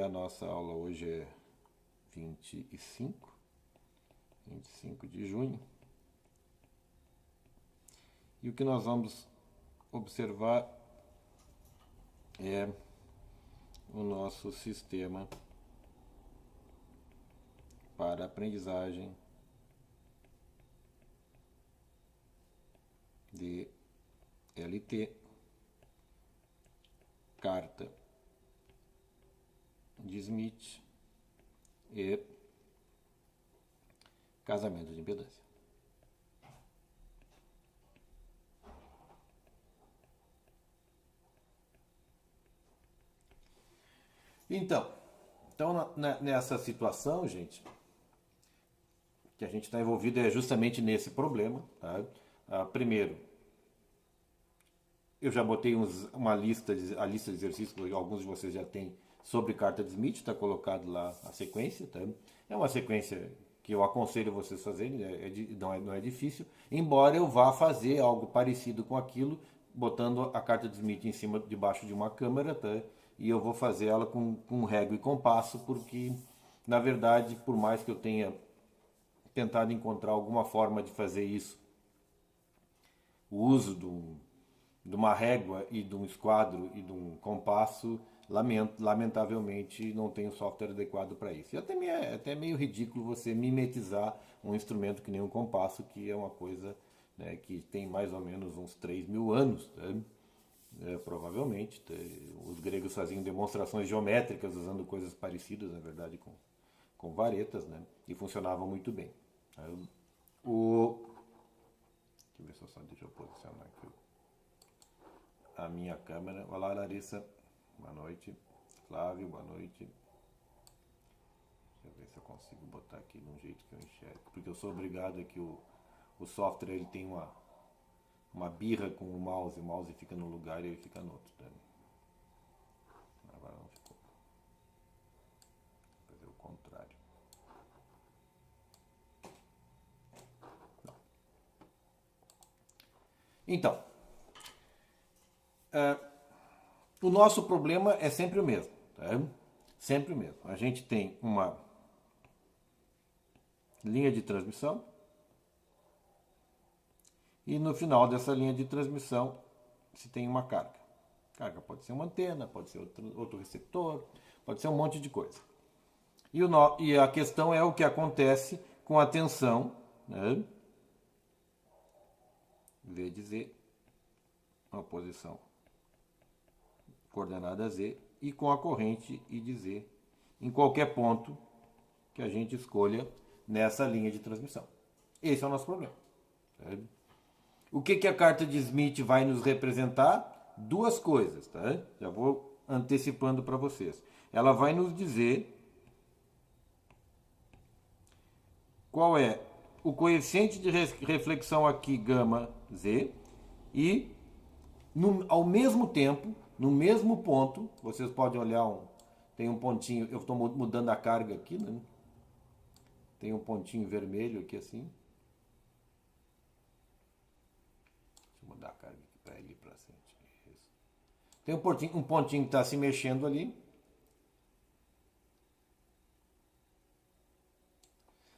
A nossa aula hoje é 25 de junho. E o que nós vamos observar é o nosso sistema para aprendizagem de LT, carta de Smith e casamento de impedância. Então nessa situação, gente, que a gente está envolvido é justamente nesse problema. Tá? Primeiro, eu já botei a lista de exercícios que alguns de vocês já têm sobre carta de Smith, está colocado lá a sequência. Tá? É uma sequência que eu aconselho vocês fazerem, não é difícil, embora eu vá fazer algo parecido com aquilo, botando a carta de Smith debaixo de uma câmera, tá? E eu vou fazer ela com régua e compasso, porque, na verdade, por mais que eu tenha tentado encontrar alguma forma de fazer isso, o uso de uma régua e de um esquadro e de um compasso, lamentavelmente não tem um software adequado para isso. E até meio ridículo você mimetizar um instrumento que nem um compasso, que é uma coisa, né, que tem mais ou menos uns 3.000 anos. Né? Provavelmente. Os gregos faziam demonstrações geométricas usando coisas parecidas, na verdade, com varetas, né? E funcionavam muito bem. Deixa eu ver deixa eu posicionar aqui a minha câmera. Olá, Larissa. Boa noite. Flávio, boa noite. Deixa eu ver se eu consigo botar aqui de um jeito que eu enxergo. Porque eu sou obrigado aqui, o software ele tem uma birra com o mouse fica num lugar e ele fica no outro. Tá? Agora não ficou. Vou fazer o contrário. Não. Então, o nosso problema é sempre o mesmo. Tá? Sempre o mesmo. A gente tem uma linha de transmissão. E no final dessa linha de transmissão se tem uma carga. Carga pode ser uma antena, pode ser outro receptor, pode ser um monte de coisa. E a questão é o que acontece com a tensão, né? V de Z, uma posição coordenada Z, e com a corrente I de Z em qualquer ponto que a gente escolha nessa linha de transmissão. Esse é o nosso problema. Certo? O que a carta de Smith vai nos representar? Duas coisas, tá? Já vou antecipando para vocês. Ela vai nos dizer qual é o coeficiente de reflexão aqui, gama Z, e ao mesmo tempo, no mesmo ponto, vocês podem olhar, tem um pontinho, eu estou mudando a carga aqui, né? Tem um pontinho vermelho aqui assim. Mudar a carga aqui para ele ir para frente. Isso. Tem um pontinho que está se mexendo ali.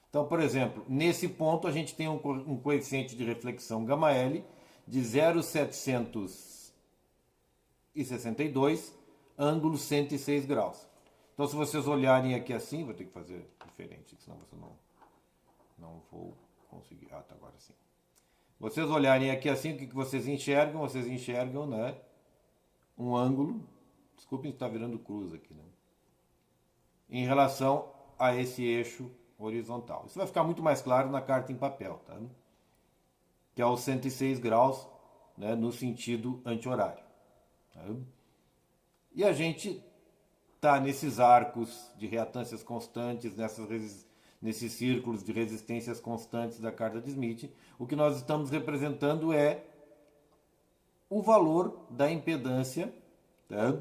Então, por exemplo, nesse ponto a gente tem um coeficiente de reflexão γ L de 0,762, ângulo 106 graus. Então, se vocês olharem aqui assim, vou ter que fazer diferente, senão você não vou conseguir. Ah, tá, agora sim. Vocês olharem aqui assim, o que vocês enxergam? Vocês enxergam, né, um ângulo, desculpem se está virando cruz aqui, né, em relação a esse eixo horizontal. Isso vai ficar muito mais claro na carta em papel, tá? Que é os 106 graus, né, no sentido anti-horário. Tá? E a gente está nesses arcos de reatâncias constantes, nesses círculos de resistências constantes da carta de Smith. O que nós estamos representando é o valor da impedância, tá?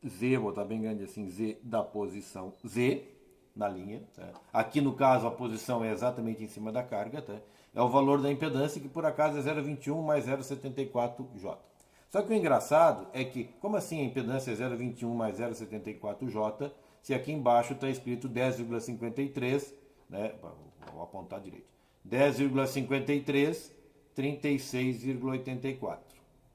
Z, vou botar bem grande assim, Z da posição Z na linha. Tá? Aqui no caso a posição é exatamente em cima da carga. Tá? É o valor da impedância, que por acaso é 0,21 mais 0,74 J. Só que o engraçado é que, como assim a impedância é 0,21 mais 0,74J, se aqui embaixo está escrito 10,53, né? Vou apontar direito. 10,53, 36,84.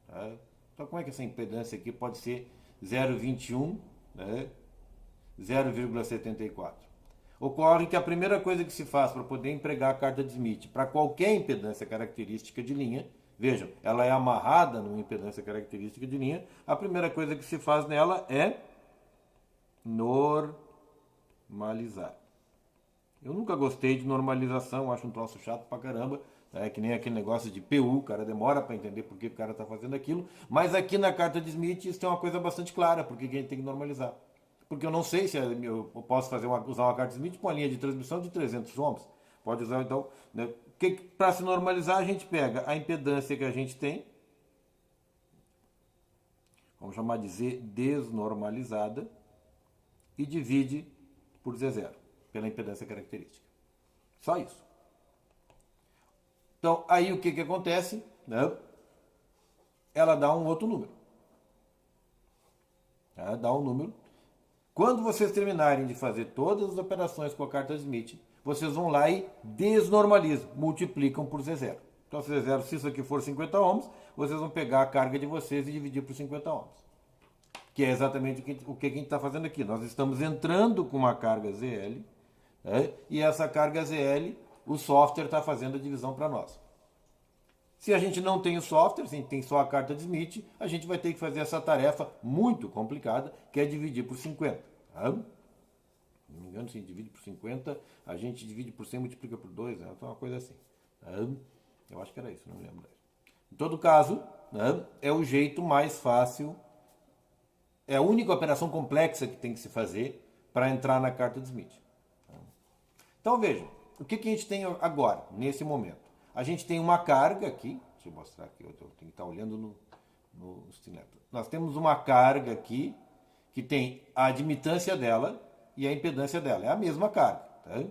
Tá? Então, como é que essa impedância aqui pode ser 0,21, né? 0,74? Ocorre que a primeira coisa que se faz para poder empregar a carta de Smith para qualquer impedância característica de linha, vejam, ela é amarrada numa impedância característica de linha, a primeira coisa que se faz nela é normalizar. Eu nunca gostei de normalização, acho um troço chato pra caramba, é que nem aquele negócio de PU, o cara demora para entender por que o cara está fazendo aquilo, mas aqui na carta de Smith isso tem uma coisa bastante clara, porque a gente tem que normalizar. Porque eu não sei se eu posso usar uma carta de Smith com uma linha de transmissão de 300 ohms. Pode usar, então, né? Para se normalizar, a gente pega a impedância que a gente tem, vamos chamar de Z desnormalizada, e divide por Z0, pela impedância característica. Só isso. Então, aí o que acontece? Né? Ela dá um outro número. Ela dá um número. Quando vocês terminarem de fazer todas as operações com a carta Smith, vocês vão lá e desnormalizam, multiplicam por Z0. Então, Z0, se isso aqui for 50 ohms, vocês vão pegar a carga de vocês e dividir por 50 ohms. Que é exatamente o que a gente está fazendo aqui. Nós estamos entrando com uma carga ZL, né? E essa carga ZL, o software está fazendo a divisão para nós. Se a gente não tem o software, se a gente tem só a carta de Smith, a gente vai ter que fazer essa tarefa muito complicada, que é dividir por 50. Tá? Não me engano, se a gente divide por 50, a gente divide por 100 e multiplica por 2, né? Então, uma coisa assim. Tá? Eu acho que era isso, não me lembro. Em todo caso, né, é o jeito mais fácil, é a única operação complexa que tem que se fazer para entrar na carta de Smith. Então, vejam, o que a gente tem agora, nesse momento? A gente tem uma carga aqui, deixa eu mostrar aqui, eu tenho que estar olhando no estileto. Nós temos uma carga aqui, que tem a admitância dela e a impedância dela. É a mesma carga. Tá?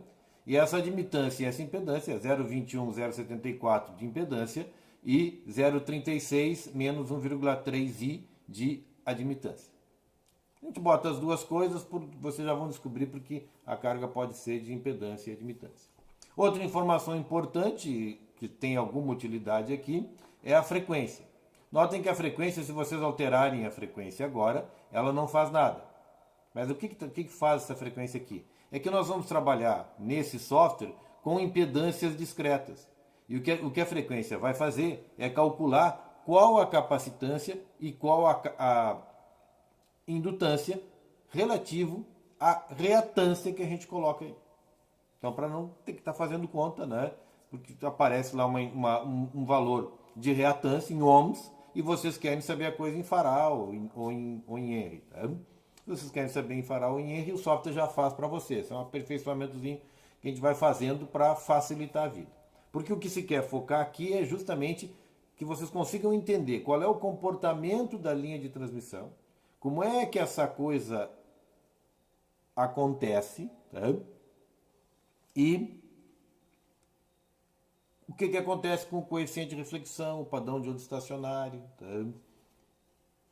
E essa admitância e essa impedância é 0,21, 0,74 de impedância e 0,36 menos 1,3i de admitância. A gente bota as duas coisas, vocês já vão descobrir porque a carga pode ser de impedância e admitância. Outra informação importante, que tem alguma utilidade aqui, é a frequência. Notem que a frequência, se vocês alterarem a frequência agora, ela não faz nada. Mas o que faz essa frequência aqui? É que nós vamos trabalhar nesse software com impedâncias discretas. E o que a frequência vai fazer é calcular qual a capacitância e qual a indutância relativo à reatância que a gente coloca aí. Então, para não ter que estar fazendo conta, né? Porque aparece lá um valor de reatância em ohms e vocês querem saber a coisa em farad ou em Henry. Tá? Se vocês querem saber em farad ou em Henry, o software já faz para vocês. É um aperfeiçoamentozinho que a gente vai fazendo para facilitar a vida. Porque o que se quer focar aqui é justamente que vocês consigam entender qual é o comportamento da linha de transmissão, como é que essa coisa acontece, tá? E o que acontece com o coeficiente de reflexão, o padrão de onda estacionário, tá?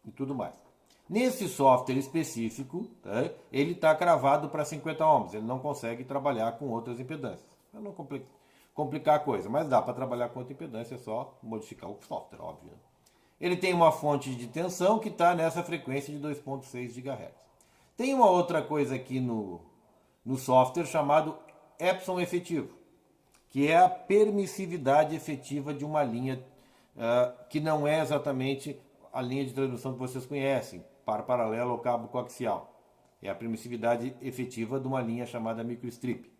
E tudo mais. Nesse software específico, tá? Ele está cravado para 50 ohms, ele não consegue trabalhar com outras impedâncias. Para não complicar a coisa, mas dá para trabalhar com outra impedância, é só modificar o software, óbvio. Ele tem uma fonte de tensão que está nessa frequência de 2.6 GHz. Tem uma outra coisa aqui no software chamado Epson efetivo, que é a permissividade efetiva de uma linha que não é exatamente a linha de transmissão que vocês conhecem, par paralelo ao cabo coaxial. É a permissividade efetiva de uma linha chamada microstrip,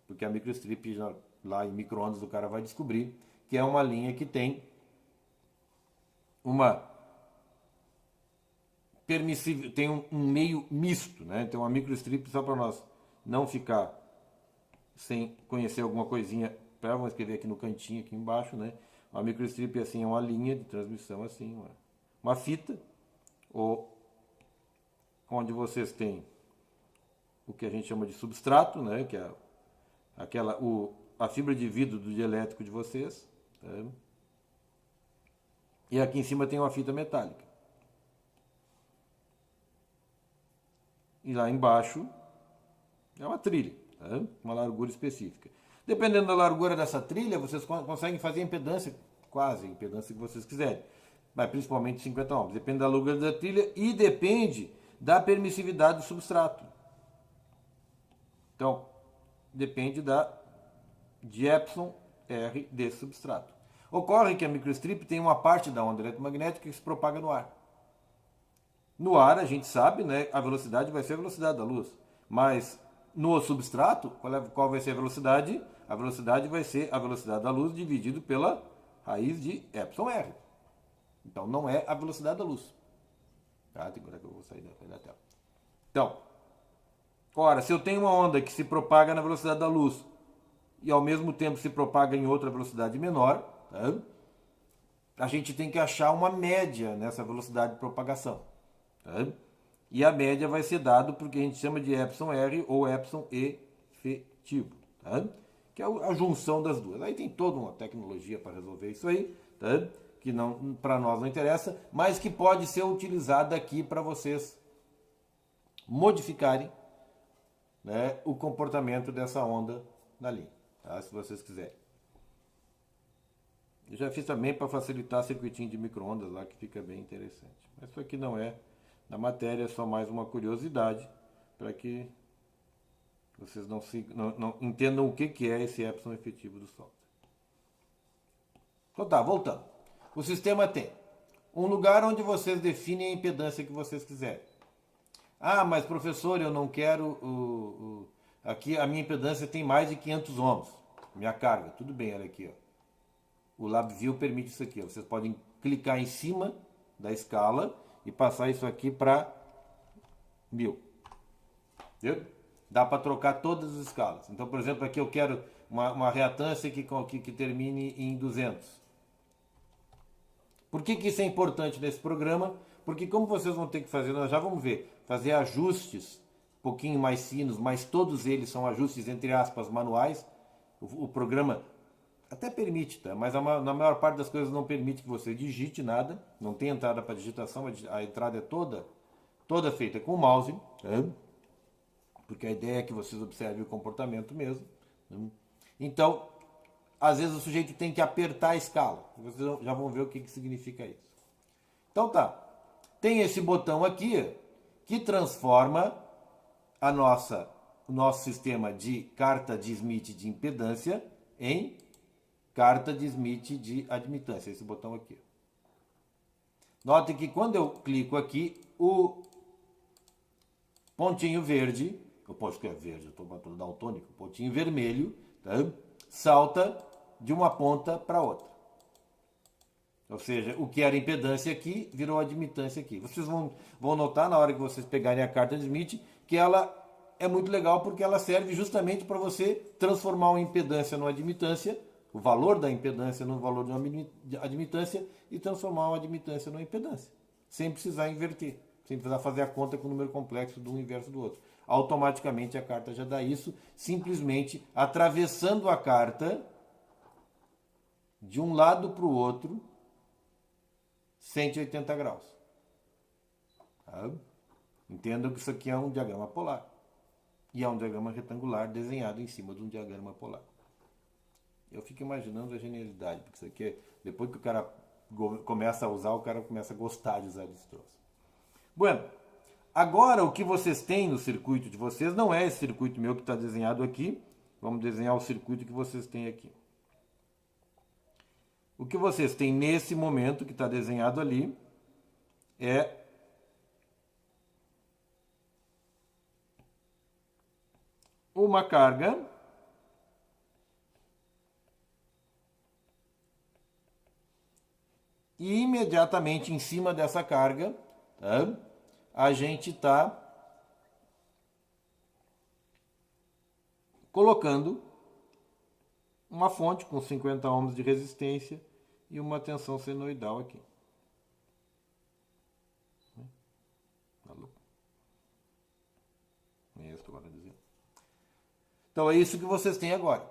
porque a microstrip, lá em micro-ondas, o cara vai descobrir que é uma linha que tem tem um meio misto, né? Então, uma microstrip, só para nós não ficar sem conhecer alguma coisinha, vamos escrever aqui no cantinho, aqui embaixo, né? Uma microstrip assim, é uma linha de transmissão assim, uma fita, onde vocês têm o que a gente chama de substrato, né? Que é a fibra de vidro do dielétrico de vocês, tá? E aqui em cima tem uma fita metálica. E lá embaixo é uma trilha, tá? Uma largura específica. Dependendo da largura dessa trilha, vocês conseguem fazer a impedância, quase a impedância que vocês quiserem. Mas principalmente 50 ohms. Depende da largura da trilha e depende da permissividade do substrato. Então, depende de epsilon R desse substrato. Ocorre que a microstrip tem uma parte da onda eletromagnética que se propaga no ar. No ar, a gente sabe, né, a velocidade vai ser a velocidade da luz. Mas no substrato, qual vai ser a velocidade? A velocidade vai ser a velocidade da luz dividido pela raiz de epsilon R. Então, não é a velocidade da luz. Tá? Agora que eu vou sair da tela. Então, ora, se eu tenho uma onda que se propaga na velocidade da luz e ao mesmo tempo se propaga em outra velocidade menor, tá? A gente tem que achar uma média nessa velocidade de propagação. Tá? E a média vai ser dado por que a gente chama de epsilon R ou epsilon efetivo, tá? Que é a junção das duas. Aí tem toda uma tecnologia para resolver isso aí, tá? Que não, para nós não interessa, mas que pode ser utilizada aqui para vocês modificarem, né, o comportamento dessa onda na linha, tá? Se vocês quiserem. Eu já fiz também para facilitar circuitinho de micro-ondas lá, que fica bem interessante. Mas isso aqui não é na matéria, é só mais uma curiosidade para que vocês não entendam o que é esse epsilon efetivo do software. Então tá, voltando. O sistema tem um lugar onde vocês definem a impedância que vocês quiserem. Ah, mas professor, eu não quero... aqui a minha impedância tem mais de 500 ohms. Minha carga. Tudo bem, olha aqui. Ó. O LabVIEW permite isso aqui. Ó. Vocês podem clicar em cima da escala e passar isso aqui para 1000. Entendeu? Dá para trocar todas as escalas. Então, por exemplo, aqui eu quero uma reatância que termine em 200. Por que isso é importante nesse programa? Porque como vocês vão ter que fazer, nós já vamos ver, fazer ajustes um pouquinho mais finos, mas todos eles são ajustes, entre aspas, manuais. O programa até permite, tá? Mas na maior parte das coisas não permite que você digite nada, não tem entrada para digitação, a entrada é toda feita com o mouse, tá? Porque a ideia é que vocês observem o comportamento mesmo. Né? Então, às vezes o sujeito tem que apertar a escala. Vocês já vão ver o que significa isso. Então tá. Tem esse botão aqui que transforma o nosso sistema de carta de Smith de impedância em carta de Smith de admitância. Esse botão aqui. Note que quando eu clico aqui, o pontinho verde, eu posso que é verde, eu estou batendo daltônico, o pontinho vermelho, tá? Salta de uma ponta para outra. Ou seja, o que era impedância aqui virou admitância aqui. Vocês vão notar na hora que vocês pegarem a carta de Smith que ela é muito legal porque ela serve justamente para você transformar uma impedância numa admitância, o valor da impedância no valor de uma admitância e transformar uma admitância numa impedância, sem precisar inverter, sem precisar fazer a conta com o número complexo de um inverso do outro. Automaticamente a carta já dá isso, simplesmente atravessando a carta de um lado para o outro, 180 graus. Tá? Entendam que isso aqui é um diagrama polar. E é um diagrama retangular desenhado em cima de um diagrama polar. Eu fico imaginando a genialidade, porque isso aqui, depois que o cara começa a usar, o cara começa a gostar de usar esse troço. Bueno, agora o que vocês têm no circuito de vocês não é esse circuito meu que está desenhado aqui. Vamos desenhar o circuito que vocês têm aqui. O que vocês têm nesse momento que está desenhado ali é uma carga e imediatamente em cima dessa carga, tá, a gente está colocando uma fonte com 50 ohms de resistência e uma tensão senoidal aqui. É isso que eu vou dizer. Então é isso que vocês têm agora.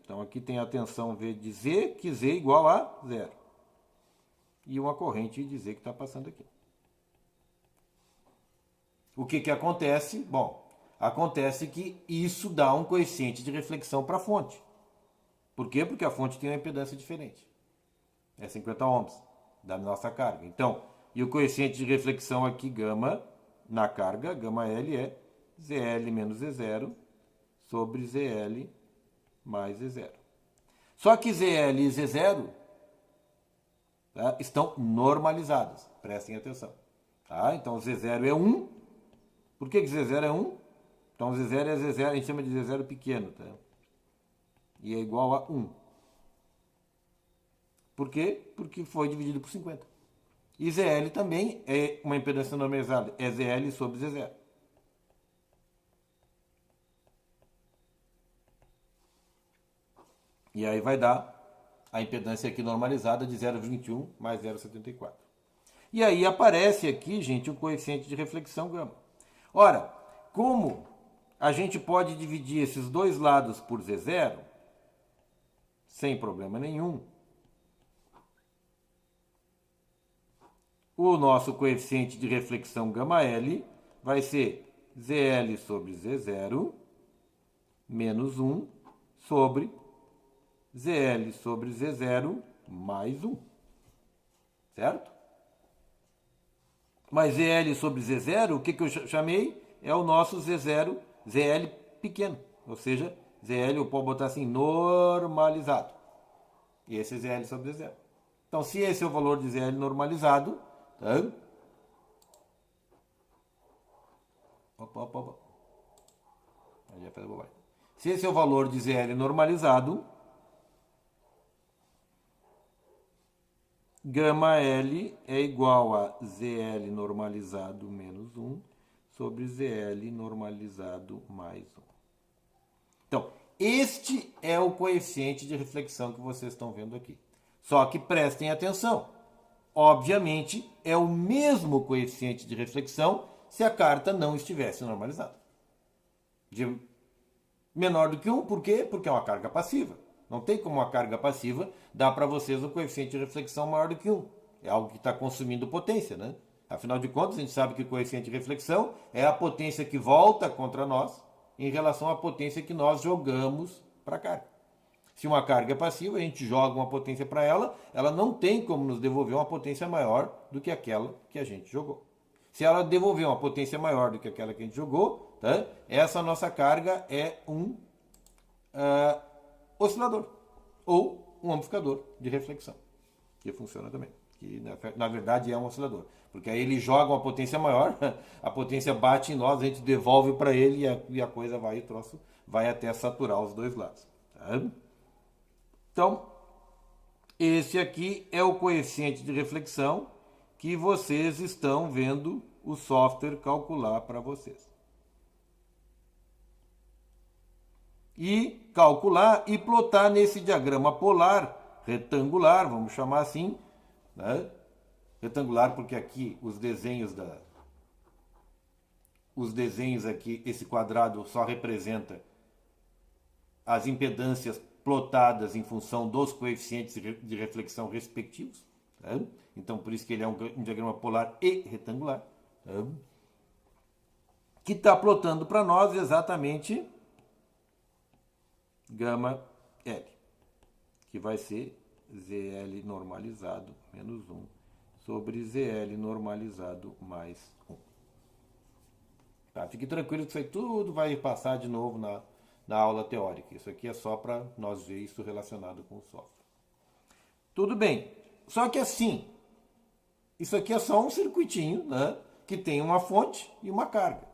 Então aqui tem a tensão V de Z, que Z igual a 0. e uma corrente e dizer que está passando aqui. O que acontece? Bom, acontece que isso dá um coeficiente de reflexão para a fonte. Por quê? Porque a fonte tem uma impedância diferente. É 50 ohms da nossa carga. Então, e o coeficiente de reflexão aqui, gama, na carga, gama L é ZL menos Z0 sobre ZL mais Z0. Só que ZL e Z0, tá, estão normalizadas. Prestem atenção. Tá? Então, Z0 é 1. Por que Z0 é 1? Então, Z0 é Z0, a gente chama de Z0 pequeno. Tá? E é igual a 1. Por quê? Porque foi dividido por 50. E ZL também é uma impedância normalizada. É ZL sobre Z0. E aí vai dar a impedância aqui normalizada de 0,21 mais 0,74. E aí aparece aqui, gente, o coeficiente de reflexão gama. Ora, como a gente pode dividir esses dois lados por Z0, sem problema nenhum, o nosso coeficiente de reflexão gama L vai ser ZL sobre Z0 menos 1 sobre ZL sobre Z0 mais 1. Certo? Mas ZL sobre Z0, o que eu chamei? É o nosso Z0, ZL pequeno. Ou seja, ZL eu posso botar assim, normalizado. E esse é ZL sobre Z0. Então, se esse é o valor de ZL normalizado, tá? Opa. Aí já fez a bobagem. Se esse é o valor de ZL normalizado, gama L é igual a ZL normalizado menos 1 sobre ZL normalizado mais 1. Então, este é o coeficiente de reflexão que vocês estão vendo aqui. Só que prestem atenção. Obviamente, é o mesmo coeficiente de reflexão se a carta não estivesse normalizada. De menor do que 1, por quê? Porque é uma carga passiva. Não tem como uma carga passiva dar para vocês um coeficiente de reflexão maior do que 1. É algo que está consumindo potência, né? Afinal de contas, a gente sabe que o coeficiente de reflexão é a potência que volta contra nós em relação à potência que nós jogamos para a carga. Se uma carga é passiva, a gente joga uma potência para ela, ela não tem como nos devolver uma potência maior do que aquela que a gente jogou. Se ela devolver uma potência maior do que aquela que a gente jogou, tá? Essa nossa carga é um oscilador ou um amplificador de reflexão, que funciona também, que na verdade é um oscilador, porque aí ele joga uma potência maior, a potência bate em nós, a gente devolve para ele e a coisa vai, o troço vai até saturar os dois lados. Tá? Então, esse aqui é o coeficiente de reflexão que vocês estão vendo o software calcular para vocês. E calcular e plotar nesse diagrama polar retangular, vamos chamar assim, né? Retangular porque aqui os desenhos aqui, esse quadrado só representa as impedâncias plotadas em função dos coeficientes de reflexão respectivos. Né? Então, por isso que ele é um diagrama polar e retangular. Né? Que está plotando para nós exatamente gama L, que vai ser ZL normalizado menos 1 sobre ZL normalizado mais 1. Tá, fique tranquilo que isso aí tudo vai passar de novo na aula teórica. Isso aqui é só para nós ver isso relacionado com o software. Tudo bem. Só que assim, isso aqui é só um circuitinho, né, que tem uma fonte e uma carga.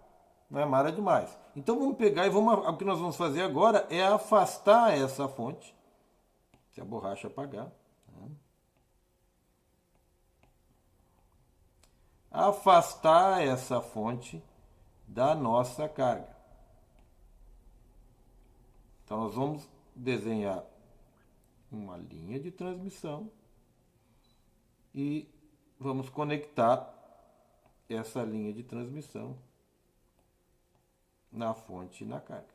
Não é nada demais. Então vamos pegar e o que nós vamos fazer agora é afastar essa fonte. Se a borracha apagar. Né? Afastar essa fonte da nossa carga. Então nós vamos desenhar uma linha de transmissão e vamos conectar essa linha de transmissão na fonte e na carga.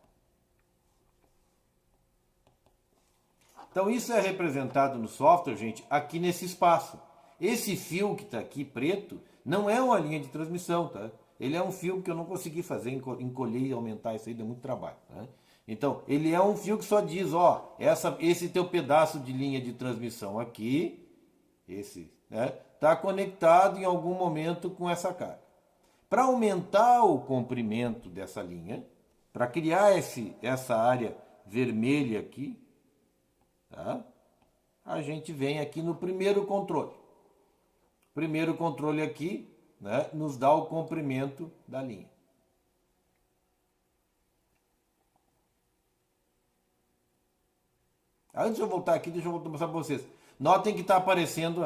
Então isso é representado no software, gente, aqui nesse espaço. Esse fio que está aqui preto não é uma linha de transmissão, tá? Ele é um fio que eu não consegui fazer, encolher e aumentar isso aí, deu muito trabalho. Né? Então, ele é um fio que só diz, ó, esse teu pedaço de linha de transmissão aqui, esse, né, está conectado em algum momento com essa carga. Para aumentar o comprimento dessa linha, para criar essa área vermelha aqui, tá? A gente vem aqui no primeiro controle. O primeiro controle aqui, né, nos dá o comprimento da linha. Antes de eu voltar aqui, deixa eu mostrar para vocês. Notem que está aparecendo,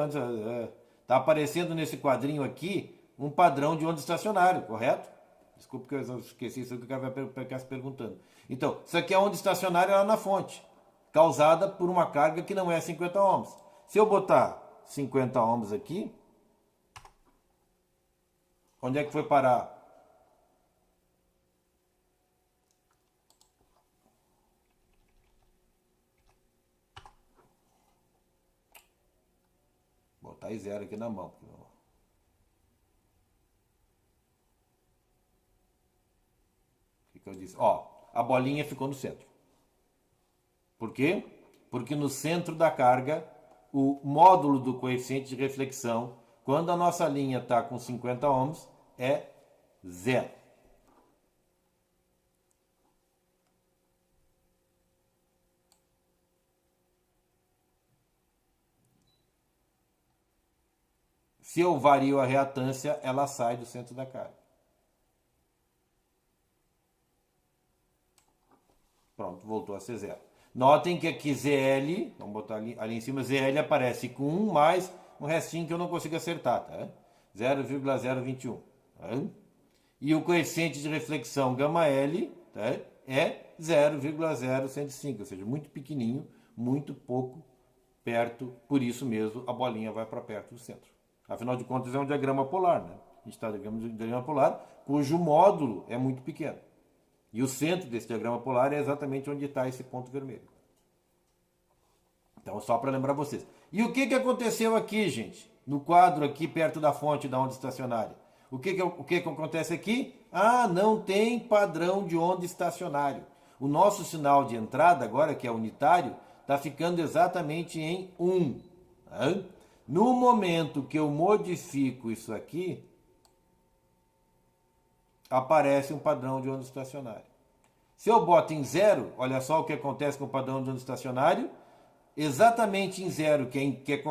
tá aparecendo nesse quadrinho aqui um padrão de onda estacionário, correto? Desculpe que eu esqueci isso que o cara vai ficar se perguntando. Então, isso aqui é a onda estacionária lá na fonte, causada por uma carga que não é 50 ohms. Se eu botar 50 ohms aqui, onde é que foi parar? Vou botar aí zero aqui na mão. O que eu disse? Ó, a bolinha ficou no centro. Por quê? Porque no centro da carga, o módulo do coeficiente de reflexão, quando a nossa linha está com 50 ohms, é zero. Se eu vario a reatância, ela sai do centro da carga. Pronto, voltou a ser zero. Notem que aqui ZL, vamos botar ali em cima, ZL aparece com 1 mais um restinho que eu não consigo acertar, tá? 0,021. Tá? E o coeficiente de reflexão γ L, tá, é 0,0105, ou seja, muito pequenininho, muito pouco perto, por isso mesmo a bolinha vai para perto do centro. Afinal de contas é um diagrama polar, né? A gente está no diagrama polar, cujo módulo é muito pequeno. E o centro desse diagrama polar é exatamente onde está esse ponto vermelho. Então, só para lembrar vocês. E o que aconteceu aqui, gente? No quadro aqui, perto da fonte da onda estacionária. O que acontece aqui? Ah, não tem padrão de onda estacionário. O nosso sinal de entrada, agora que é unitário, está ficando exatamente em 1. Tá? No momento que eu modifico isso aqui, aparece um padrão de onda estacionária. Se eu boto em 0, olha só o que acontece com o padrão de onda estacionário. Exatamente em 0, que é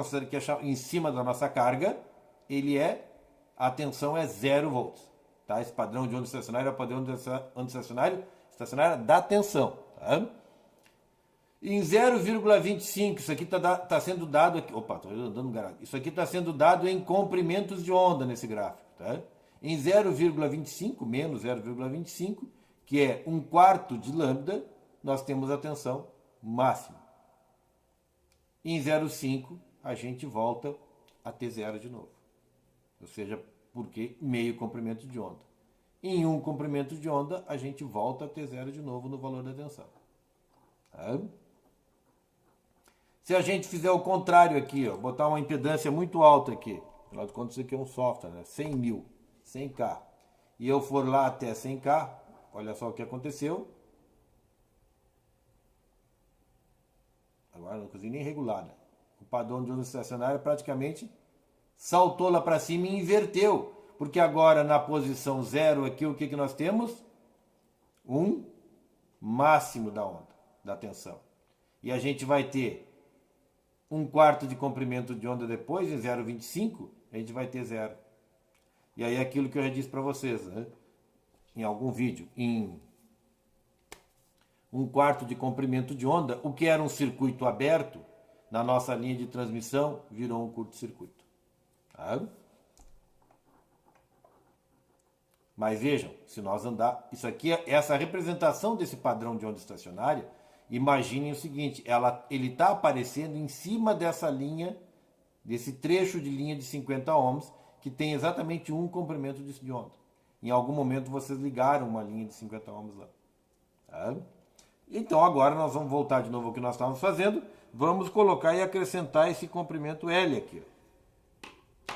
em cima da nossa carga, a tensão é 0 volts. Tá? Esse padrão de onda estacionária é o padrão de onda estacionária da tensão. Tá? Em 0,25, isso aqui está sendo dado aqui. Opa, estou andando no garagem. Isso aqui está sendo dado em comprimentos de onda nesse gráfico. Tá? Em 0,25, menos 0,25, que é 1/4 de lambda, nós temos a tensão máxima. Em 0,5, a gente volta a ter zero de novo. Ou seja, porque meio comprimento de onda. Em 1 comprimento de onda, a gente volta a ter zero de novo no valor da tensão. Tá? Se a gente fizer o contrário aqui, ó, botar uma impedância muito alta aqui, afinal de contas isso aqui é um software, né? 100 mil, 100K, e eu for lá até 100K, olha só o que aconteceu. Agora não consigo nem regular, né? O padrão de onda estacionária praticamente saltou lá para cima e inverteu. Porque agora na posição 0 aqui, o que nós temos? Um máximo da onda, da tensão. E a gente vai ter 1/4 de comprimento de onda depois, em 0,25, a gente vai ter zero. E aí é aquilo que eu já disse para vocês, né? Em algum vídeo, em 1/4 de comprimento de onda, o que era um circuito aberto, na nossa linha de transmissão, virou um curto-circuito. Tá? Mas vejam, se nós andar... Isso aqui, essa representação desse padrão de onda estacionária, imaginem o seguinte, ele está aparecendo em cima dessa linha, desse trecho de linha de 50 ohms, que tem exatamente um comprimento de onda. Em algum momento vocês ligaram uma linha de 50 ohms lá. Tá? Então agora nós vamos voltar de novo ao que nós estávamos fazendo. Vamos colocar e acrescentar esse comprimento L aqui.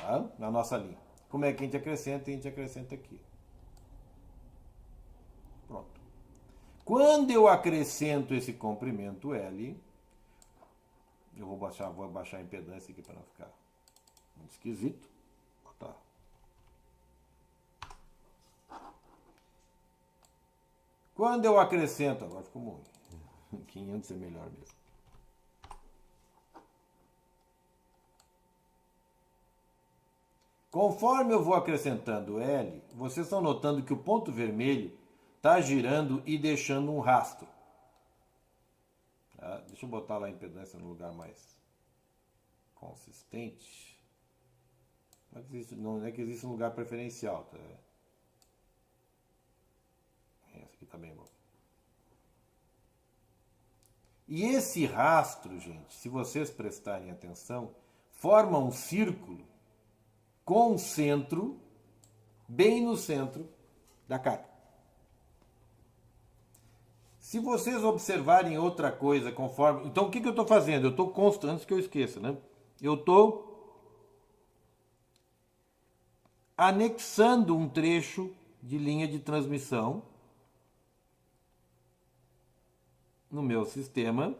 tá? Na nossa linha. Como é que a gente acrescenta? A gente acrescenta aqui. Pronto. Quando eu acrescento esse comprimento L, eu vou baixar a impedância aqui para não ficar muito esquisito. Tá. Quando eu acrescento, agora ficou muito. 500 é melhor mesmo. Conforme eu vou acrescentando L, vocês estão notando que o ponto vermelho está girando e deixando um rastro. Tá? Deixa eu botar lá a impedância no lugar mais consistente. Não é que existe um lugar preferencial. Tá? Esse aqui está bem bom. E esse rastro, gente, se vocês prestarem atenção, forma um círculo com o centro, bem no centro da carga. Se vocês observarem outra coisa conforme... Então, o que eu estou fazendo? Eu estou constando, antes que eu esqueça, né? Eu estou anexando um trecho de linha de transmissão no meu sistema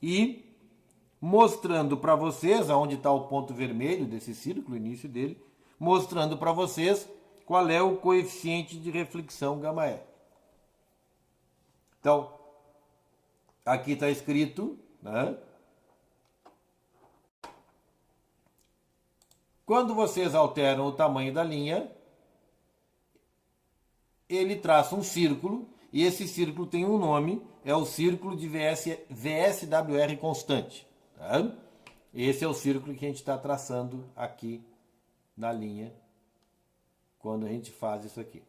e mostrando para vocês aonde está o ponto vermelho desse círculo, o início dele, mostrando para vocês qual é o coeficiente de reflexão γ-E. Então, aqui está escrito, né? Quando vocês alteram o tamanho da linha, ele traça um círculo, e esse círculo tem um nome, é o círculo de VSWR constante. Tá? Esse é o círculo que a gente está traçando aqui na linha, quando a gente faz isso aqui.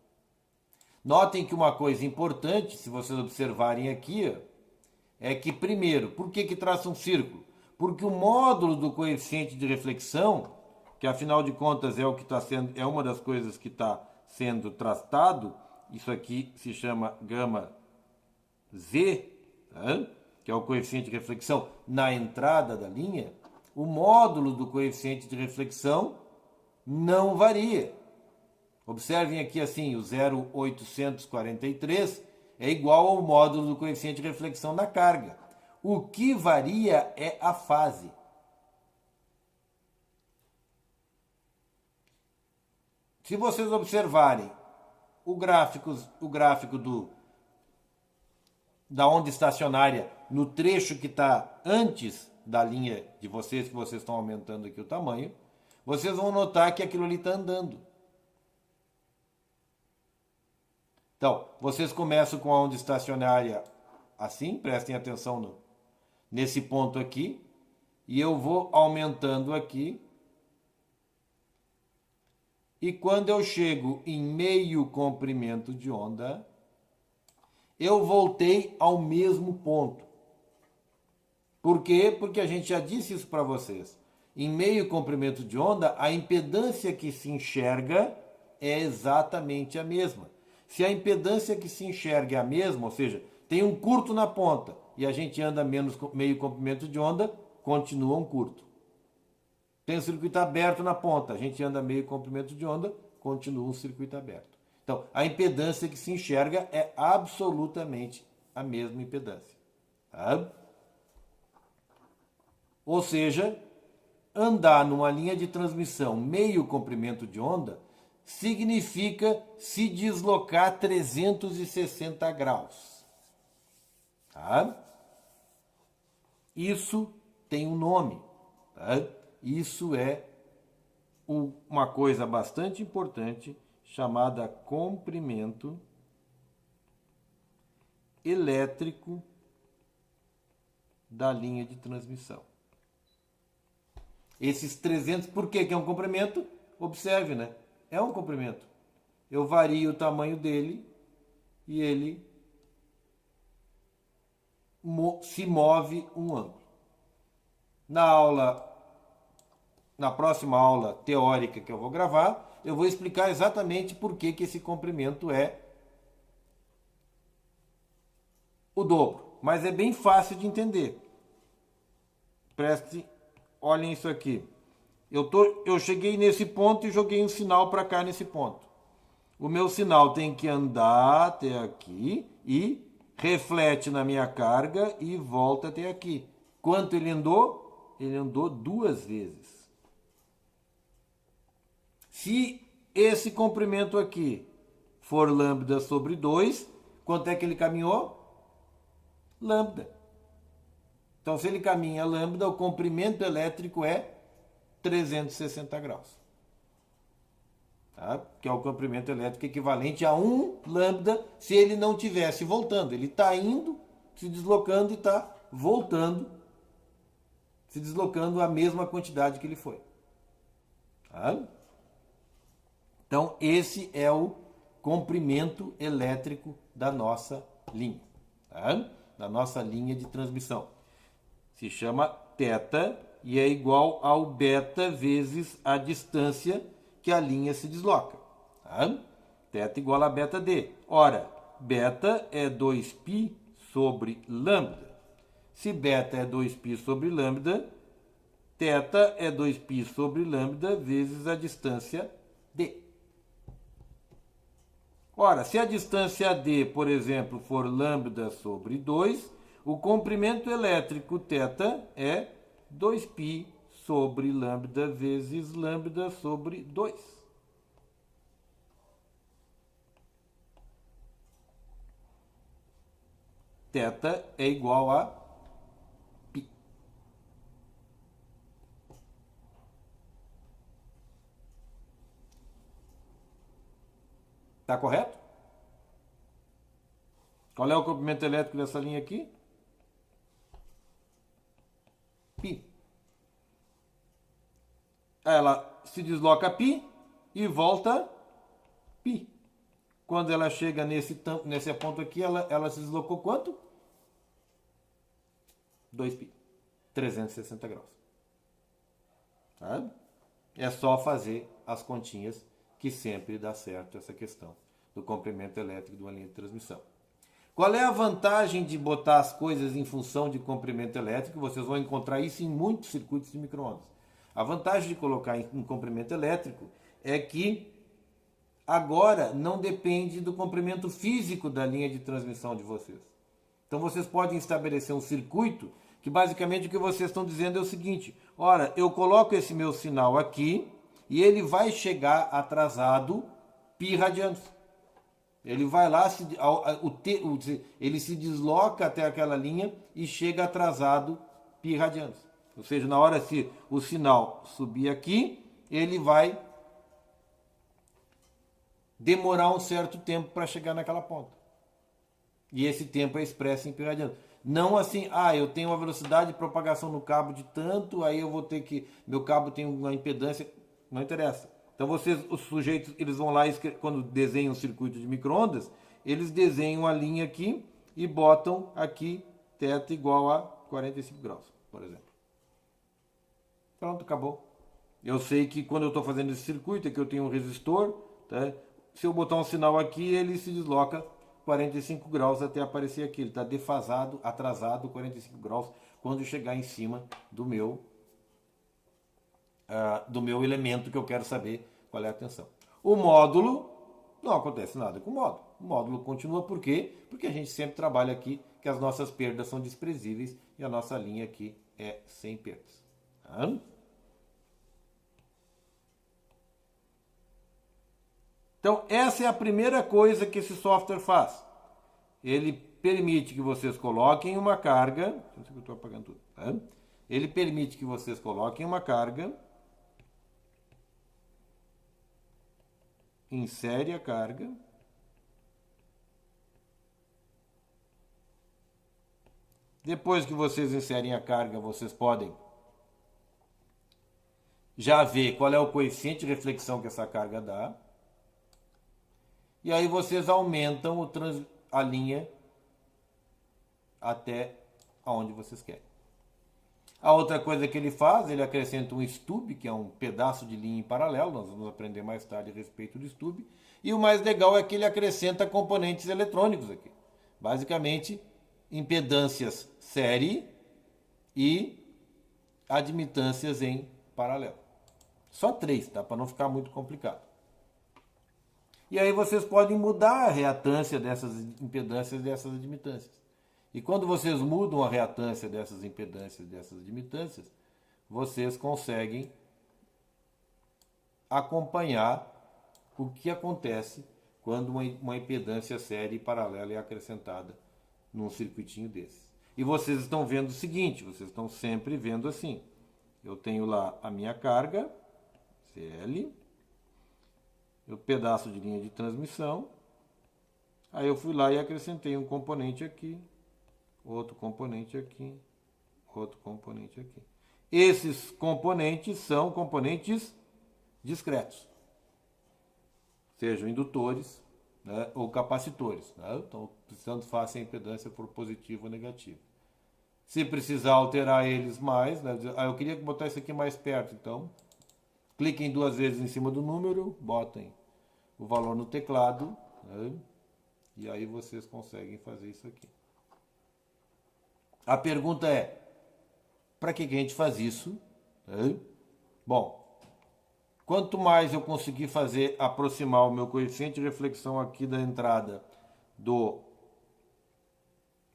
Notem que uma coisa importante, se vocês observarem aqui, é que, primeiro, por que traça um círculo? Porque o módulo do coeficiente de reflexão, que afinal de contas é o que está sendo, é uma das coisas que está sendo tratado, isso aqui se chama γ-Z, tá? Que é o coeficiente de reflexão na entrada da linha, o módulo do coeficiente de reflexão não varia. Observem aqui assim, o 0,843 é igual ao módulo do coeficiente de reflexão na carga. O que varia é a fase. Se vocês observarem o gráfico da onda estacionária no trecho que está antes da linha de vocês, que vocês estão aumentando aqui o tamanho, vocês vão notar que aquilo ali está andando. Então, vocês começam com a onda estacionária assim, prestem atenção nesse ponto aqui, e eu vou aumentando aqui. E quando eu chego em meio comprimento de onda, eu voltei ao mesmo ponto. Por quê? Porque a gente já disse isso para vocês. Em meio comprimento de onda, a impedância que se enxerga é exatamente a mesma. Se a impedância que se enxerga é a mesma, ou seja, tem um curto na ponta e a gente anda meio comprimento de onda, continua um curto. Tem um circuito aberto na ponta, a gente anda meio comprimento de onda, continua um circuito aberto. Então, a impedância que se enxerga é absolutamente a mesma impedância. Tá? Ou seja, andar numa linha de transmissão meio comprimento de onda significa se deslocar 360 graus. Tá? Isso tem um nome. Tá? Isso é uma coisa bastante importante chamada comprimento elétrico da linha de transmissão. Esses 300, por que é um comprimento? Observe, né? É um comprimento. Eu vario o tamanho dele e ele se move um ângulo. Na próxima aula teórica que eu vou gravar, eu vou explicar exatamente por que esse comprimento é o dobro. Mas é bem fácil de entender. Olhem isso aqui. Eu cheguei nesse ponto e joguei um sinal para cá nesse ponto. O meu sinal tem que andar até aqui e reflete na minha carga e volta até aqui. Quanto ele andou? Ele andou 2 vezes. Se esse comprimento aqui for lambda sobre 2, quanto é que ele caminhou? Lambda. Então, se ele caminha lambda, o comprimento elétrico é 360 graus. Tá? Que é o comprimento elétrico equivalente a 1 lambda se ele não estivesse voltando. Ele está indo, se deslocando e está voltando, se deslocando a mesma quantidade que ele foi. Tá? Então, esse é o comprimento elétrico da nossa linha. Tá? Da nossa linha de transmissão. Se chama θ e é igual ao beta vezes a distância que a linha se desloca. Tá? Θ igual a beta d. Ora, beta é 2π sobre lambda. Se beta é 2π sobre lambda, θ é 2π sobre lambda vezes a distância d. Ora, se a distância d, por exemplo, for lambda sobre 2, o comprimento elétrico θ é 2π sobre lambda vezes lambda sobre 2. Θ é igual a π. Está correto? Qual é o comprimento elétrico dessa linha aqui? Π. Ela se desloca π e volta π. Quando ela chega nesse ponto aqui, ela se deslocou quanto? 2π. 360 graus. Tá? É só fazer as continhas que sempre dá certo essa questão do comprimento elétrico de uma linha de transmissão. Qual é a vantagem de botar as coisas em função de comprimento elétrico? Vocês vão encontrar isso em muitos circuitos de micro-ondas. A vantagem de colocar em comprimento elétrico é que agora não depende do comprimento físico da linha de transmissão de vocês. Então vocês podem estabelecer um circuito que basicamente o que vocês estão dizendo é o seguinte: ora, eu coloco esse meu sinal aqui e ele vai chegar atrasado π radianos. Ele vai lá, ele se desloca até aquela linha e chega atrasado π radianos. Ou seja, na hora que o sinal subir aqui, ele vai demorar um certo tempo para chegar naquela ponta. E esse tempo é expresso em π radianos. Não assim, eu tenho uma velocidade de propagação no cabo de tanto, aí eu vou ter que, meu cabo tem uma impedância, não interessa. Então os sujeitos, eles vão lá, quando desenham um circuito de micro-ondas, eles desenham a linha aqui e botam aqui θ igual a 45 graus, por exemplo. Pronto, acabou. Eu sei que quando eu estou fazendo esse circuito, aqui eu tenho um resistor, tá? Se eu botar um sinal aqui, ele se desloca 45 graus até aparecer aqui. Ele está defasado, atrasado 45 graus quando chegar em cima do meu elemento que eu quero saber qual é a tensão. O módulo, não acontece nada com o módulo. O módulo continua por quê? Porque a gente sempre trabalha aqui que as nossas perdas são desprezíveis e a nossa linha aqui é sem perdas. Tá? Então, essa é a primeira coisa que esse software faz. Ele permite que vocês coloquem uma carga. Não sei se eu estou apagando tudo. Tá? Ele permite que vocês coloquem uma carga. Insere a carga. Depois que vocês inserem a carga, vocês podem já ver qual é o coeficiente de reflexão que essa carga dá. E aí vocês aumentam a linha até aonde vocês querem. A outra coisa que ele faz, ele acrescenta um stub, que é um pedaço de linha em paralelo, nós vamos aprender mais tarde a respeito do stub. E o mais legal é que ele acrescenta componentes eletrônicos aqui. Basicamente, impedâncias série e admitâncias em paralelo. Só 3, tá? Para não ficar muito complicado. E aí vocês podem mudar a reatância dessas impedâncias e dessas admitâncias. E quando vocês mudam a reatância dessas impedâncias e dessas admitâncias, vocês conseguem acompanhar o que acontece quando uma impedância série paralela é acrescentada num circuitinho desse. E vocês estão vendo o seguinte, vocês estão sempre vendo assim. Eu tenho lá a minha carga, CL, o pedaço de linha de transmissão. Aí eu fui lá e acrescentei um componente aqui, outro componente aqui, outro componente aqui. Esses componentes são componentes discretos, sejam indutores, né, ou capacitores. Né? Então, tanto faz se a impedância for positiva ou negativa. Se precisar alterar eles mais, né, eu queria botar isso aqui mais perto, então cliquem 2 vezes em cima do número, botem o valor no teclado, né, e aí vocês conseguem fazer isso aqui. A pergunta é, para que a gente faz isso? Né? Bom, quanto mais eu conseguir fazer aproximar o meu coeficiente de reflexão aqui da entrada do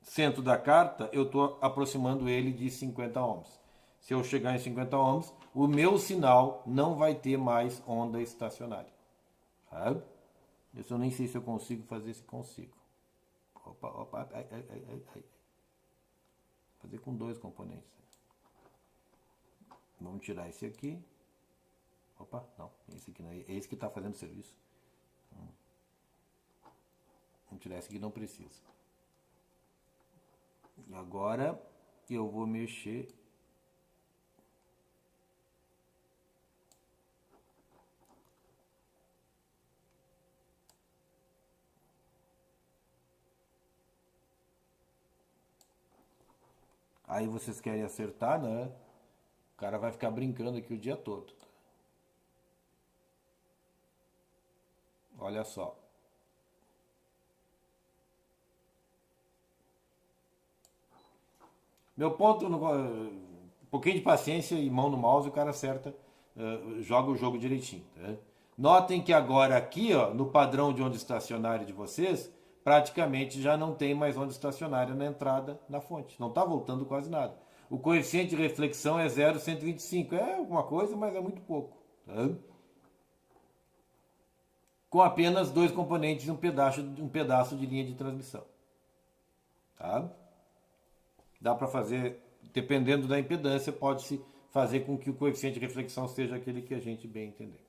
centro da carta, eu estou aproximando ele de 50 ohms. Se eu chegar em 50 ohms, o meu sinal não vai ter mais onda estacionária. Sabe? Eu nem sei se eu consigo fazer se consigo. Opa, ai. Fazer com 2 componentes. Vamos tirar esse aqui. Opa, não, esse aqui não é esse que está fazendo o serviço. Vamos tirar esse aqui, não precisa. E agora eu vou mexer. Aí vocês querem acertar, né? O cara vai ficar brincando aqui o dia todo. Olha só. Meu ponto, um pouquinho de paciência e mão no mouse, o cara acerta, joga o jogo direitinho. Tá? Notem que agora aqui, ó, no padrão de onda estacionária de vocês, praticamente já não tem mais onda estacionária na entrada da fonte. Não está voltando quase nada. O coeficiente de reflexão é 0,125. É alguma coisa, mas é muito pouco. Tá? Com apenas 2 componentes e um pedaço de linha de transmissão. Tá? Dá para fazer, dependendo da impedância, pode-se fazer com que o coeficiente de reflexão seja aquele que a gente bem entender.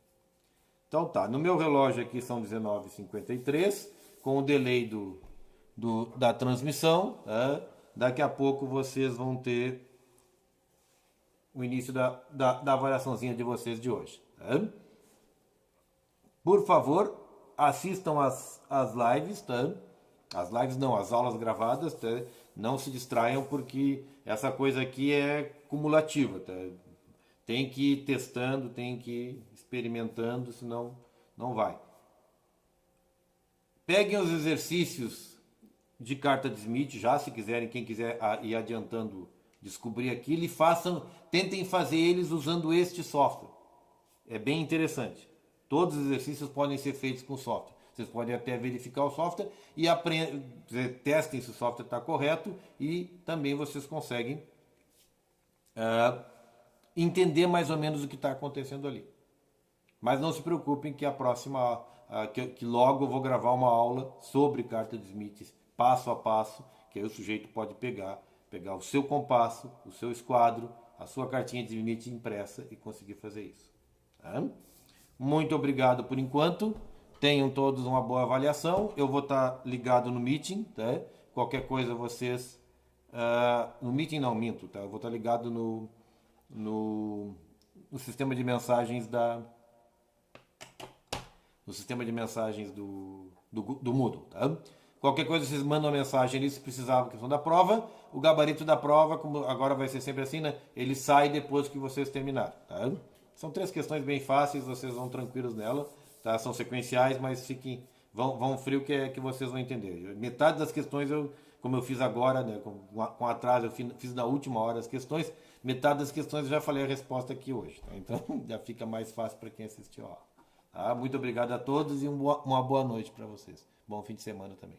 Então tá, no meu relógio aqui são 19h53, com o delay da transmissão. Tá? Daqui a pouco vocês vão ter o início da avaliaçãozinha de vocês de hoje. Tá? Por favor, assistam as lives, tá? As lives não, as aulas gravadas, tá? Não se distraiam porque essa coisa aqui é cumulativa, tá? Tem que ir testando, tem que ir experimentando, senão não vai. Peguem os exercícios de carta de Smith, já se quiserem, quem quiser ir adiantando, descobrir aquilo, e tentem fazer eles usando este software. É bem interessante. Todos os exercícios podem ser feitos com software. Vocês podem até verificar o software e testem se o software está correto, e também vocês conseguem entender mais ou menos o que está acontecendo ali. Mas não se preocupem que a próxima, que logo eu vou gravar uma aula sobre carta de Smith, passo a passo, que aí o sujeito pode pegar o seu compasso, o seu esquadro, a sua cartinha de Smith impressa e conseguir fazer isso. Tá? Muito obrigado por enquanto. Tenham todos uma boa avaliação. Eu vou estar ligado no Meeting, tá? Qualquer coisa vocês... no Meeting não, minto, tá? Eu vou estar ligado no sistema de mensagens no sistema de mensagens do Moodle, tá? Qualquer coisa vocês mandam uma mensagem ali se precisavam, questão da prova. O gabarito da prova, como agora vai ser sempre assim, né? Ele sai depois que vocês terminarem, tá? São 3 questões bem fáceis, vocês vão tranquilos nela. Tá? São sequenciais, mas vão frio que vocês vão entender. Metade das questões, como eu fiz agora, né, com atraso, eu fiz na última hora as questões. metade das questões eu já falei a resposta aqui hoje. Tá? Então já fica mais fácil para quem assistiu a aula. Tá? Muito obrigado a todos e uma boa noite para vocês. Bom fim de semana também.